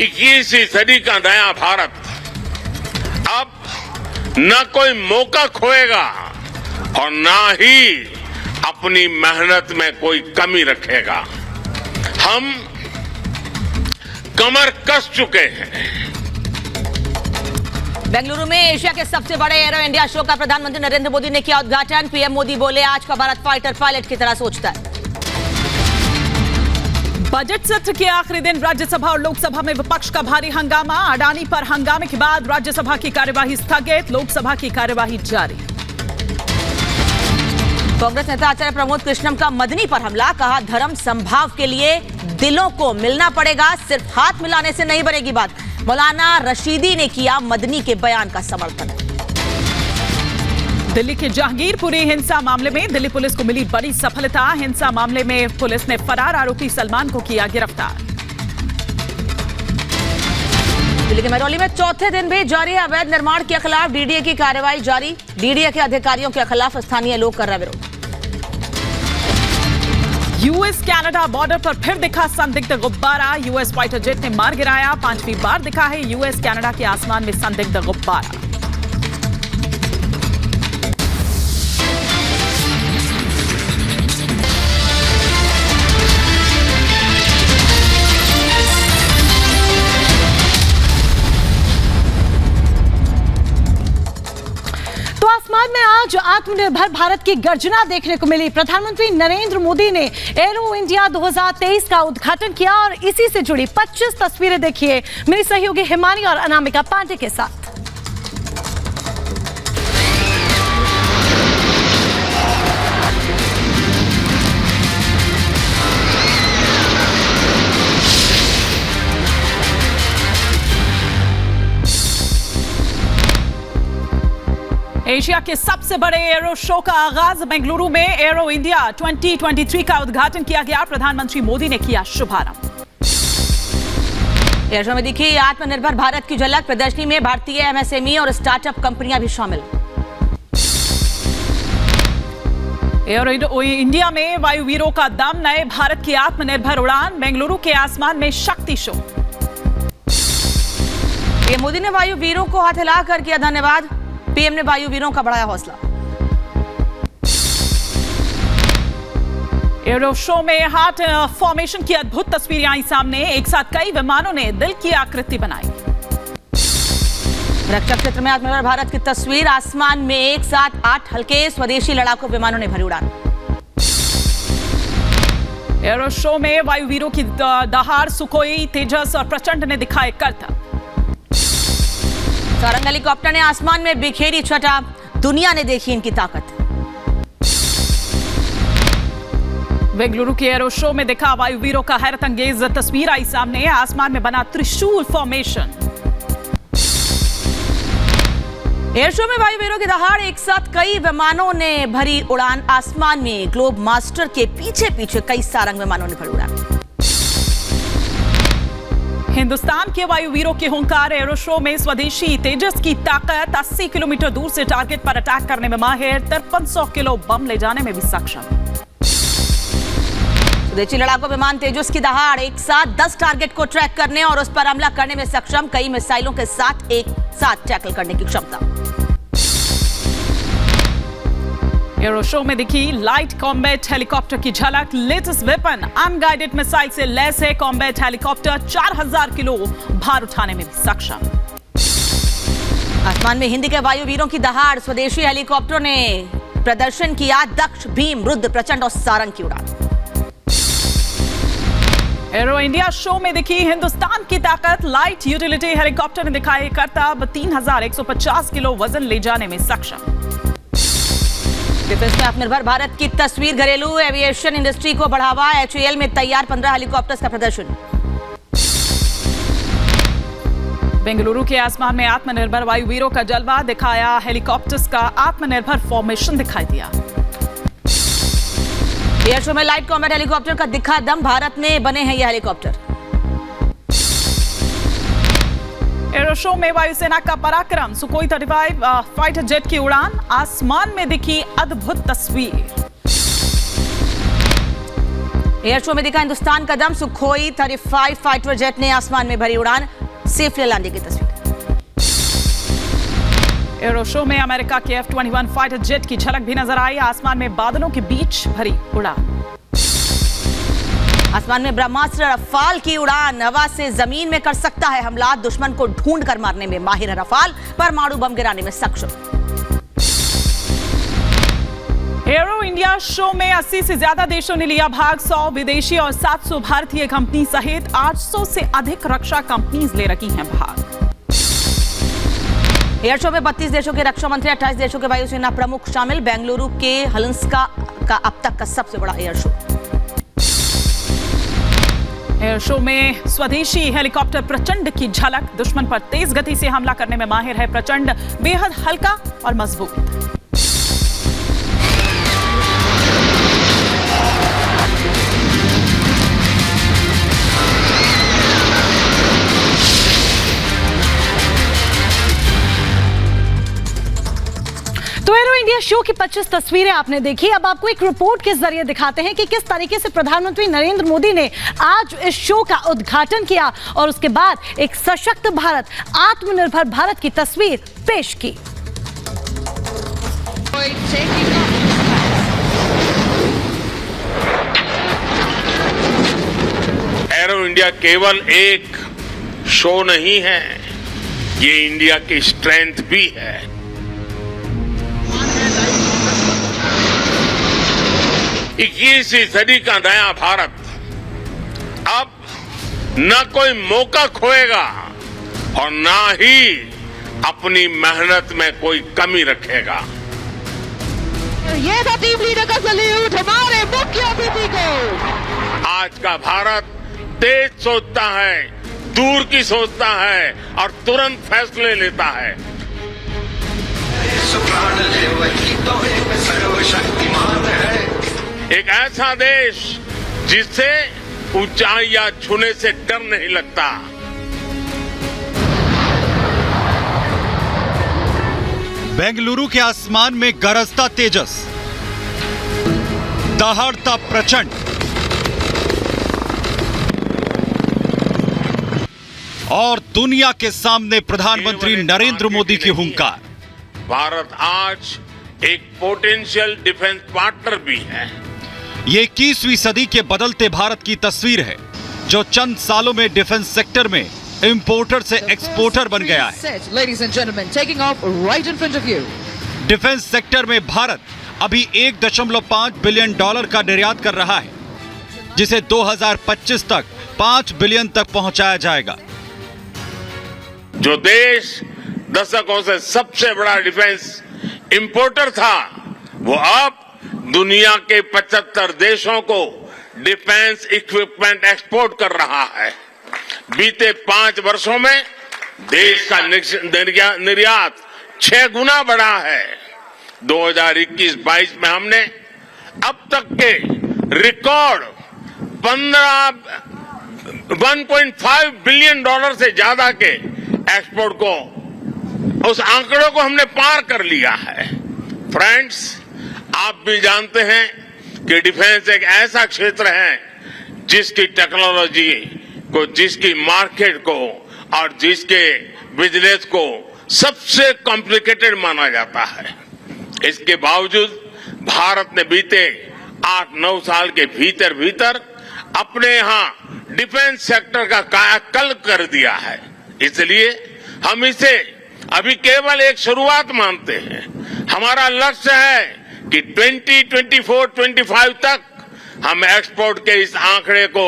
इक्कीसवीं सदी का नया भारत अब न कोई मौका खोएगा और न ही अपनी मेहनत में कोई कमी रखेगा। हम कमर कस चुके हैं। बेंगलुरु में एशिया के सबसे बड़े एरो इंडिया शो का प्रधानमंत्री नरेंद्र मोदी ने किया उद्घाटन। पीएम मोदी बोले, आज का भारत फाइटर पायलट की तरह सोचता है। बजट सत्र के आखिरी दिन राज्यसभा और लोकसभा में विपक्ष का भारी हंगामा। अडानी पर हंगामे के बाद राज्यसभा की कार्यवाही स्थगित, लोकसभा की कार्यवाही जारी। कांग्रेस नेता आचार्य प्रमोद कृष्णम का मदनी पर हमला, कहा धर्म संभाव के लिए दिलों को मिलना पड़ेगा, सिर्फ हाथ मिलाने से नहीं बनेगी बात। मौलाना रशीदी ने किया मदनी के बयान का समर्थन। दिल्ली के जहांगीरपुरी हिंसा मामले में दिल्ली पुलिस को मिली बड़ी सफलता। हिंसा मामले में पुलिस ने फरार आरोपी सलमान को किया गिरफ्तार। दिल्ली के महरौली में चौथे दिन भी जारी है अवैध निर्माण के खिलाफ डीडीए की कार्रवाई जारी। डीडीए के अधिकारियों के खिलाफ स्थानीय लोग कर रहे विरोध। यूएस कनाडा बॉर्डर पर फिर दिखा संदिग्ध गुब्बारा। यूएस फाइटर जेट ने मार गिराया। 5वीं बार दिखा है यूएस कनाडा के आसमान में संदिग्ध गुब्बारा। आसमान में आज आत्मनिर्भर भारत की गर्जना देखने को मिली। प्रधानमंत्री नरेंद्र मोदी ने एरो इंडिया 2023 का उद्घाटन किया और इसी से जुड़ी 25 तस्वीरें देखिए मेरी सहयोगी हिमानी और अनामिका पांडे के साथ। एशिया के सबसे बड़े एरो शो का आगाज बेंगलुरु में एरो इंडिया 2023 का उद्घाटन किया गया। प्रधानमंत्री मोदी ने किया शुभारंभ। एयर शो में दिखी आत्मनिर्भर भारत की झलक। प्रदर्शनी में भारतीय एमएसएमई और स्टार्टअप कंपनियां भी शामिल। एरो इंडिया में वायुवीरों का दम, नए भारत की आत्मनिर्भर उड़ान। बेंगलुरु के आसमान में शक्ति शो। पीएम मोदी ने वायुवीरों को हाथ हिलाकर किया धन्यवाद। पीएम ने वायुवीरों का बढ़ाया हौसला। एरो शो में हार्ट फॉर्मेशन की अद्भुत तस्वीरें आई सामने। एक साथ कई विमानों ने दिल की आकृति बनाई। रक्षा क्षेत्र में आत्मनिर्भर भारत की तस्वीर। आसमान में एक साथ 8 हल्के स्वदेशी लड़ाकू विमानों ने भरी उड़ान। एरो शो में वायुवीरों की दहाड़। सुखोई, तेजस और प्रचंड ने दिखाए करतब। सारंग हेलीकॉप्टर ने आसमान में बिखेरी छटा। दुनिया ने देखी इनकी ताकत। बेंगलुरु के एरो शो में दिखा वायुवीरों का हैरत अंगेज तस्वीर आई सामने। आसमान में बना त्रिशूल फॉर्मेशन। एयर शो में वायुवीरों की दहाड़। एक साथ कई विमानों ने भरी उड़ान। आसमान में ग्लोब मास्टर के पीछे पीछे कई सारंग विमानों ने भरी उड़ान। हिंदुस्तान के वायुवीरों के हुंकार। एरो शो में स्वदेशी तेजस की ताकत। 80 किलोमीटर दूर से टारगेट पर अटैक करने में माहिर। 5300 किलो बम ले जाने में भी सक्षम। स्वदेशी लड़ाकू विमान तेजस की दहाड़। एक साथ 10 टारगेट को ट्रैक करने और उस पर हमला करने में सक्षम। कई मिसाइलों के साथ एक साथ टैकल करने की क्षमता। एरो शो में दिखी लाइट कॉम्बैट हेलीकॉप्टर की झलक। लेटेस्ट वेपन अनगाइडेड मिसाइल से लैस है कॉम्बैट हेलीकॉप्टर। 4000 किलो भार उठाने में भी सक्षम। आसमान में हिंदी के वायुवीरों की दहाड़। स्वदेशी हेलीकॉप्टरों ने प्रदर्शन किया। दक्ष, भीम, रुद्र, प्रचंड और सारंग की उड़ान। एरो इंडिया शो में दिखी हिंदुस्तान की ताकत। लाइट यूटिलिटी हेलीकॉप्टर ने दिखाए करतब। 3150 किलो वजन ले जाने में सक्षम। डिफेंस में आत्मनिर्भर भारत की तस्वीर। घरेलू एविएशन इंडस्ट्री को बढ़ावा। HAL में तैयार 15 हेलीकॉप्टर्स का प्रदर्शन। बेंगलुरु के आसमान में आत्मनिर्भर वायुवीरों का जलवा दिखाया। हेलीकॉप्टर्स का आत्मनिर्भर फॉर्मेशन दिखाई दिया। एयर शो में लाइट कॉम्बैट हेलीकॉप्टर का दिखा दम। भारत में बने हैं ये हेलीकॉप्टर। एरो शो में वायुसेना का पराक्रम। सुखोई 35 फाइटर जेट की उड़ान। आसमान में दिखी अद्भुत तस्वीर। एयर शो में दिखा हिंदुस्तान का दम। सुखोई 35 फाइटर जेट ने आसमान में भरी उड़ान। सेफली लैंडिंग की तस्वीर। एरो शो में अमेरिका के F-21 फाइटर जेट की झलक भी नजर आई। आसमान में बादलों के बीच भरी उड़ान। आसमान में ब्रह्मास्त्र रफाल की उड़ान, हवा से जमीन में कर सकता है हमला, दुश्मन को ढूंढ कर मारने में माहिर है रफाल, परमाणु बम गिराने में सक्षम। एरो इंडिया शो में 80 से ज्यादा देशों ने लिया भाग, 100 विदेशी और 700 भारतीय कंपनी सहित 800 से अधिक रक्षा कंपनीज ले रही हैं भाग। एयर शो में 32 देशों के रक्षा मंत्री, 28 देशों के वायुसेना प्रमुख शामिल। बेंगलुरु के हलंसका का अब तक का सबसे बड़ा एयर शो। एयर शो में स्वदेशी हेलीकॉप्टर प्रचंड की झलक, दुश्मन पर तेज गति से हमला करने में माहिर है प्रचंड, बेहद हल्का और मजबूत। तो एरो इंडिया शो की 25 तस्वीरें आपने देखी। अब आपको एक रिपोर्ट के जरिए दिखाते हैं कि किस तरीके से प्रधानमंत्री नरेंद्र मोदी ने आज इस शो का उद्घाटन किया और उसके बाद एक सशक्त भारत, आत्मनिर्भर भारत की तस्वीर पेश की। एरो इंडिया केवल एक शो नहीं है, ये इंडिया की स्ट्रेंथ भी है। 21वीं सदी का नया भारत अब न कोई मौका खोएगा और न ही अपनी मेहनत में कोई कमी रखेगा। ये था टीम लीडर का सैल्यूट हमारे मुख्य अतिथि को। आज का भारत तेज सोचता है, दूर की सोचता है और तुरंत फैसले लेता है। एक ऐसा देश जिससे ऊंचाइयां छूने से डर नहीं लगता। बेंगलुरु के आसमान में गरजता तेजस, दहाड़ता प्रचंड और दुनिया के सामने प्रधानमंत्री नरेंद्र मोदी की हुंकार। भारत आज एक पोटेंशियल डिफेंस पार्टनर भी है। ये 21वीं सदी के बदलते भारत की तस्वीर है जो चंद सालों में डिफेंस सेक्टर में इंपोर्टर से एक्सपोर्टर बन गया है। डिफेंस सेक्टर में भारत अभी $1.5 बिलियन का निर्यात कर रहा है, जिसे 2025 तक 5 बिलियन तक पहुंचाया जाएगा। जो देश दशकों से सबसे बड़ा डिफेंस इंपोर्टर था, वो अब दुनिया के 75 देशों को डिफेंस इक्विपमेंट एक्सपोर्ट कर रहा है। बीते 5 वर्षों में देश का निर्यात 6 गुना बढ़ा है। 2021-22 में हमने अब तक के रिकॉर्ड $1.5 बिलियन से ज्यादा के एक्सपोर्ट को, उस आंकड़ों को हमने पार कर लिया है। फ्रेंड्स, आप भी जानते हैं कि डिफेंस एक ऐसा क्षेत्र है जिसकी टेक्नोलॉजी को, जिसकी मार्केट को और जिसके बिजनेस को सबसे कॉम्प्लिकेटेड माना जाता है। इसके बावजूद भारत ने बीते 8-9 साल के भीतर अपने यहां डिफेंस सेक्टर का कायाकल्प कर दिया है। इसलिए हम इसे अभी केवल एक शुरुआत मानते हैं। हमारा लक्ष्य है कि 2024-25 तक हम एक्सपोर्ट के इस आंकड़े को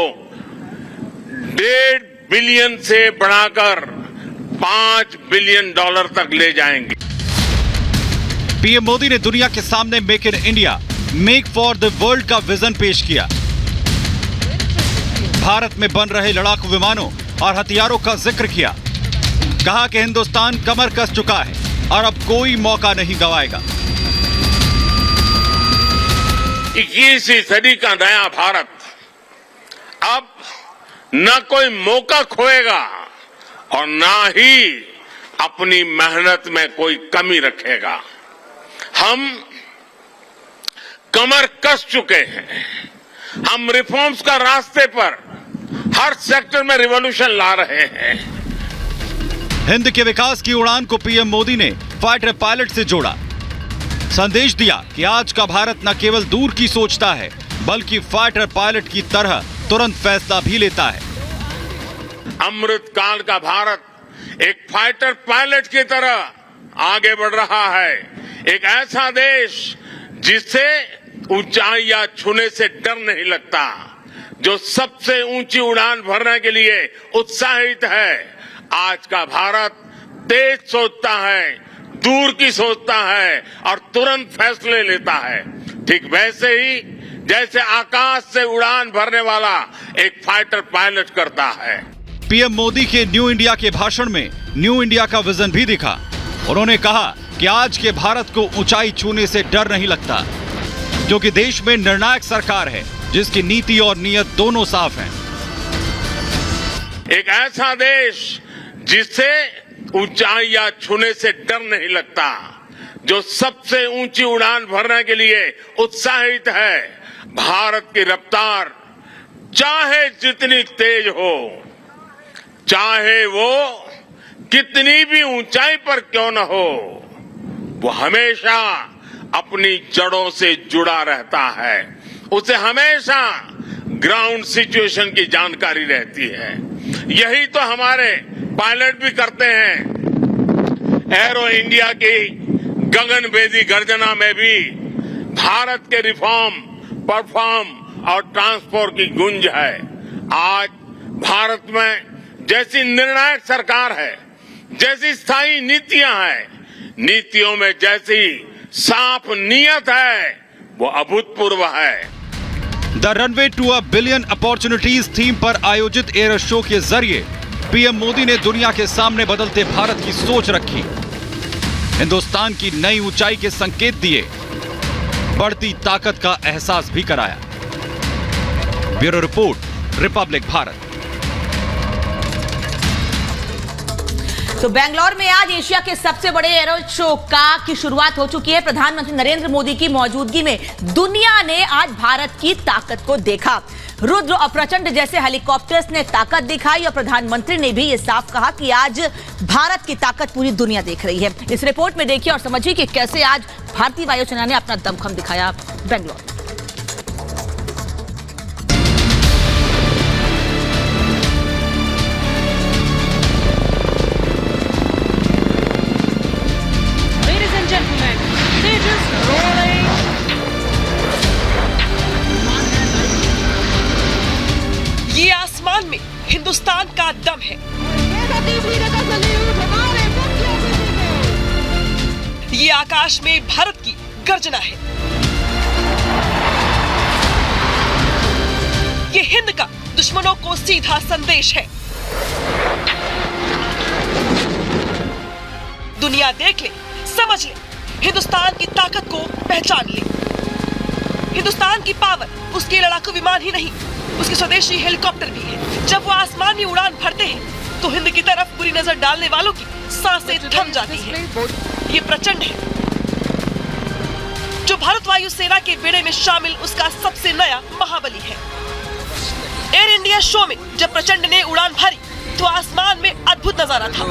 $1.5 बिलियन से बढ़ाकर $5 बिलियन तक ले जाएंगे। पीएम मोदी ने दुनिया के सामने make in India, make for the world का विजन पेश किया। भारत में बन रहे लड़ाकू विमानों और हथियारों का जिक्र किया। कहा कि हिंदुस्तान कमर कस चुका है और अब कोई मौका नहीं गंवाएगा। 21वीं सदी का नया भारत अब न कोई मौका खोएगा और न ही अपनी मेहनत में कोई कमी रखेगा। हम कमर कस चुके हैं। हम रिफॉर्म्स का रास्ते पर हर सेक्टर में रिवॉल्यूशन ला रहे हैं। हिंद के विकास की उड़ान को पीएम मोदी ने फाइटर पायलट से जोड़ा। संदेश दिया कि आज का भारत न केवल दूर की सोचता है, बल्कि फाइटर पायलट की तरह तुरंत फैसला भी लेता है। अमृत काल का भारत एक फाइटर पायलट की तरह आगे बढ़ रहा है। एक ऐसा देश जिससे ऊंचाइयां छूने से डर नहीं लगता, जो सबसे ऊंची उड़ान भरने के लिए उत्साहित है। आज का भारत तेज सोचता है, दूर की सोचता है और तुरंत फैसले लेता है। ठीक वैसे ही जैसे आकाश से उड़ान भरने वाला एक फाइटर पायलट करता है। पीएम मोदी के न्यू इंडिया के भाषण में न्यू इंडिया का विजन भी दिखा। उन्होंने कहा कि आज के भारत को ऊंचाई छूने से डर नहीं लगता, क्योंकि देश में निर्णायक सरकार है जिसकी नीति और नीयत दोनों साफ हैं। एक ऐसा देश जिससे ऊंचाइयां छूने से डर नहीं लगता, जो सबसे ऊंची उड़ान भरने के लिए उत्साहित है। भारत की रफ्तार चाहे जितनी तेज हो, चाहे वो कितनी भी ऊंचाई पर क्यों न हो, वो हमेशा अपनी जड़ों से जुड़ा रहता है। उसे हमेशा ग्राउंड सिचुएशन की जानकारी रहती है। यही तो हमारे पायलट भी करते हैं। एरो इंडिया की गगनभेदी गर्जना में भी भारत के रिफॉर्म, परफॉर्म और ट्रांसपोर्ट की गूंज है। आज भारत में जैसी निर्णायक सरकार है, जैसी स्थायी नीतियां हैं, नीतियों में जैसी साफ नीयत है, वो अभूतपूर्व है। The runway to a billion opportunities theme पर आयोजित एयर शो के जरिए पीएम मोदी ने दुनिया के सामने बदलते भारत की सोच रखी, हिंदुस्तान की नई ऊंचाई के संकेत दिए, बढ़ती ताकत का एहसास भी कराया। Bureau report, Republic Bharat. तो बेंगलोर में आज एशिया के सबसे बड़े एरो शो की शुरुआत हो चुकी है। प्रधानमंत्री नरेंद्र मोदी की मौजूदगी में दुनिया ने आज भारत की ताकत को देखा। रुद्र और प्रचंड जैसे हेलीकॉप्टर्स ने ताकत दिखाई और प्रधानमंत्री ने भी ये साफ कहा कि आज भारत की ताकत पूरी दुनिया देख रही है। इस रिपोर्ट में देखिए और समझिए कि कैसे आज भारतीय वायुसेना ने अपना दमखम दिखाया बेंगलोर। ये आसमान में हिंदुस्तान का दम है। ये आकाश में भारत की गर्जना है। ये हिंद का दुश्मनों को सीधा संदेश है। दुनिया देख ले, समझ ले, हिंदुस्तान की ताकत को पहचान ले। हिंदुस्तान की पावर उसके लड़ाकू विमान ही नहीं, उसके स्वदेशी हेलीकॉप्टर भी है। जब वो आसमान में उड़ान भरते हैं तो हिंद की तरफ बुरी नजर डालने वालों की सांसें थम जाती हैं। ये प्रचंड है, जो भारत वायुसेना के बेड़े में शामिल उसका सबसे नया महाबली है। एयर इंडिया शो में जब प्रचंड ने उड़ान भरी तो आसमान में अद्भुत नजारा था।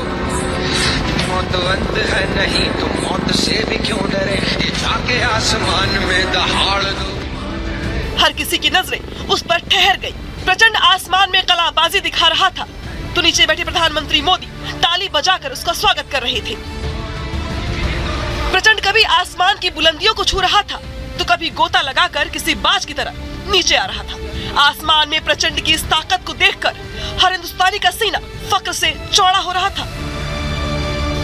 मौत अंत है नहीं तो मौत से भी क्यों डरे, ये जाके आसमान में दहाड़ दो। हर किसी की नजरें उस पर ठहर गई। प्रचंड आसमान में कलाबाजी दिखा रहा था तो नीचे बैठे प्रधानमंत्री मोदी ताली बजाकर उसका स्वागत कर रहे थे। प्रचंड कभी आसमान की बुलंदियों को छू रहा था तो कभी गोता लगाकर किसी बाज की तरह नीचे आ रहा था। आसमान में प्रचंड की इस ताकत को देखकर हर हिंदुस्तानी का सीना फक्र से चौड़ा हो रहा था।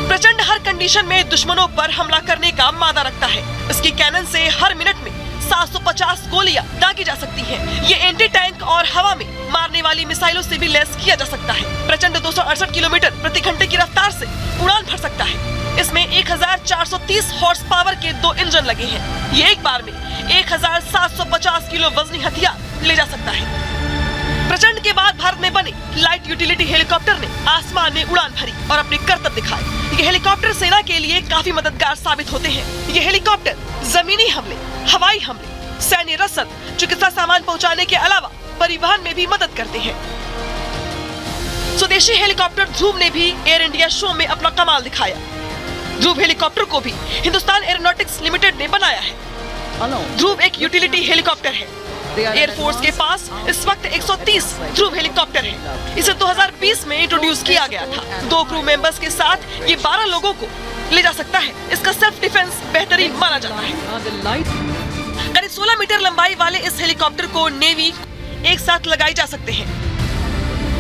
प्रचंड हर कंडीशन में दुश्मनों पर हमला करने का मादा रखता है। इसकी कैनन से हर मिनट में 750 गोलियां दागी जा सकती हैं। ये एंटी टैंक और हवा में मारने वाली मिसाइलों से भी लैस किया जा सकता है। प्रचंड 268 किलोमीटर प्रति घंटे की रफ्तार से उड़ान भर सकता है। इसमें 1430 हॉर्स पावर के 2 इंजन लगे हैं। ये एक बार में 1750 किलो वजनी हथियार ले जा सकता है। प्रचंड के बाद भारत में बने लाइट यूटिलिटी हेलीकॉप्टर ने आसमान में उड़ान भरी और अपने करतब दिखाए। ये हेलीकॉप्टर सेना के लिए काफी मददगार साबित होते हैं। ये हेलीकॉप्टर जमीनी हमले, हवाई हमले, सैन्य रसद, चिकित्सा सामान पहुंचाने के अलावा परिवहन में भी मदद करते हैं। स्वदेशी हेलीकॉप्टर ध्रुव ने भी एयर इंडिया शो में अपना कमाल दिखाया। ध्रुव हेलीकॉप्टर को भी हिंदुस्तान एरोनॉटिक्स लिमिटेड ने बनाया है। ध्रुव एक यूटिलिटी हेलीकॉप्टर है। एयरफोर्स के पास इस वक्त 130 ध्रुव हेलीकॉप्टर है। इसे 2020 में इंट्रोड्यूस किया गया था। 2 क्रू मेंबर्स के साथ ये 12 लोगों को ले जा सकता है। इसका सेल्फ डिफेंस बेहतरीन माना जाता है। करीब 16 मीटर लंबाई वाले इस हेलीकॉप्टर को नेवी एक साथ लगाए जा सकते हैं।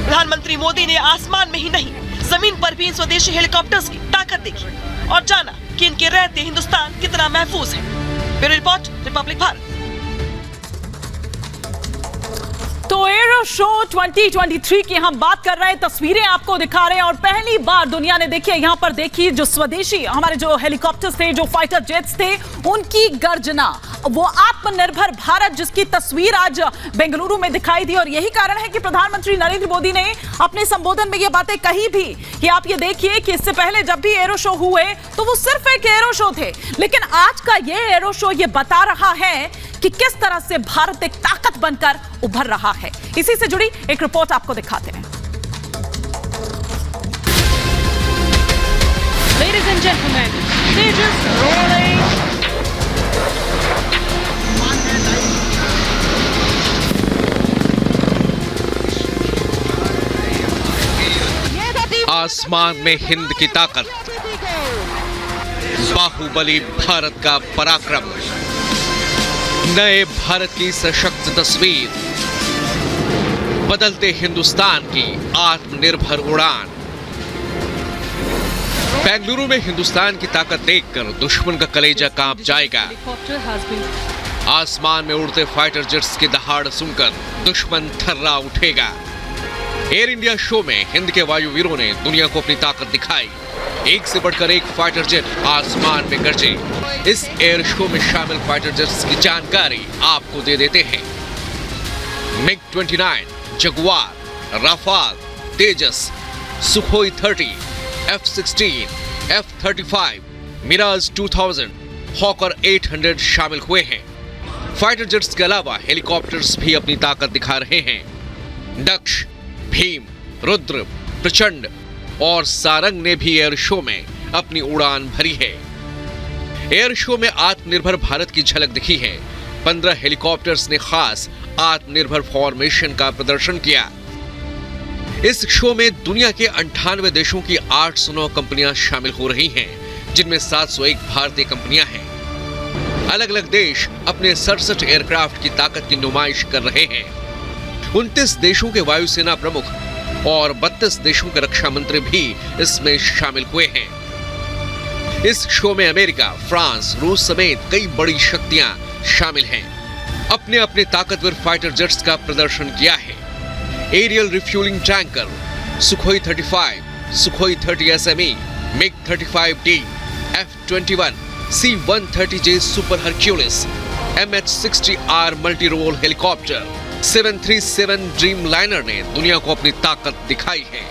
प्रधानमंत्री मोदी ने आसमान में ही नहीं, जमीन पर भी इन स्वदेशी हेलीकॉप्टर्स की ताकत देखी और जाना कि इनके रहते हिंदुस्तान कितना महफूज है। Bureau report, Republic Bharat. तो एरो शो 2023 की हम बात कर रहे हैं, तस्वीरें आपको दिखा रहे हैं और पहली बार दुनिया ने देखी है। यहाँ पर देखिए जो स्वदेशी हमारे जो हेलीकॉप्टर्स थे, जो फाइटर जेट्स थे, उनकी गर्जना, वो आत्मनिर्भर भारत जिसकी तस्वीर आज बेंगलुरु में दिखाई दी। और यही कारण है कि प्रधानमंत्री नरेंद्र मोदी ने अपने संबोधन में ये बातें कही भी कि आप ये देखिए कि इससे पहले जब भी एरो शो हुए तो वो सिर्फ एक एरो शो थे, लेकिन आज का ये एरो शो ये बता रहा है कि किस तरह से भारत एक ताकत बनकर उभर रहा है। इसी से जुड़ी एक रिपोर्ट आपको दिखाते हैं। Ladies and gentlemen, stages rolling. आसमान में हिंद की ताकत, बाहुबली भारत का पराक्रम, नए भारत की सशक्त तस्वीर, बदलते हिंदुस्तान की आत्मनिर्भर उड़ान। बेंगलुरु में हिंदुस्तान की ताकत देखकर दुश्मन का कलेजा कांप जाएगा। आसमान में उड़ते फाइटर जेट्स की दहाड़ सुनकर दुश्मन थर्रा उठेगा। एयर इंडिया शो में हिंद के वायुवीरों ने दुनिया को अपनी ताकत दिखाई। एक से बढ़कर एक फाइटर जेट आसमान में गरजे। इस एयर शो में शामिल फाइटर जेट्स की जानकारी आपको दे देते हैं। MiG 29, Jaguar, Rafale, Tejas, Sukhoi 30, F-16, F-35, Mirage 2000, Hawker 800 शामिल हुए हैं। फाइटर जेट्स के अलावा हेलीकॉप्टर्स भी अपनी ताकत दिखा रहे हैं। दक्ष, भीम, रुद्र, प्रचंड और सारंग ने भी एयर शो में अपनी उड़ान भरी है। एयर शो में आत्मनिर्भर भारत की झलक दिखी है। 15 हेलीकॉप्टर्स ने खास आत्मनिर्भर फॉर्मेशन का प्रदर्शन किया। इस शो में दुनिया के 98 देशों की 809 कंपनियां शामिल हो रही हैं, जिनमें 701 भारतीय कंपनियां हैं। अलग अलग देश अपने 67 एयरक्राफ्ट की ताकत की नुमाइश कर रहे हैं। 29 देशों के वायुसेना प्रमुख और 32 देशों के रक्षा मंत्री भी इसमें शामिल हुए हैं। इस शो में अमेरिका, फ्रांस, रूस समेत कई बड़ी शक्तियां शामिल हैं। अपने अपने ताकतवर फाइटर जेट्स का प्रदर्शन किया है। Aerial refuelling tanker, Sukhoi 35, Sukhoi 30 SME, MiG 35D, F-21, C-130J super Hercules, MH-60R multi role helicopter, 737 Dreamliner ने दुनिया को अपनी ताकत दिखाई है।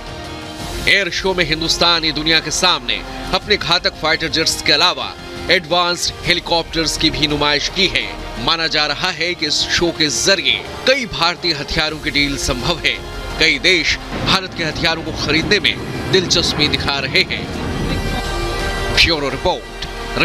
एयर शो में हिंदुस्तान ने दुनिया के सामने अपने घातक फाइटर जेट्स के अलावा एडवांस्ड हेलीकॉप्टर्स की भी नुमाइश की है। माना जा रहा है कि इस शो के जरिए कई भारतीय हथियारों की डील संभव है। कई देश भारत के हथियारों को खरीदने में दिलचस्पी दिखा रहे हैं। Bureau report.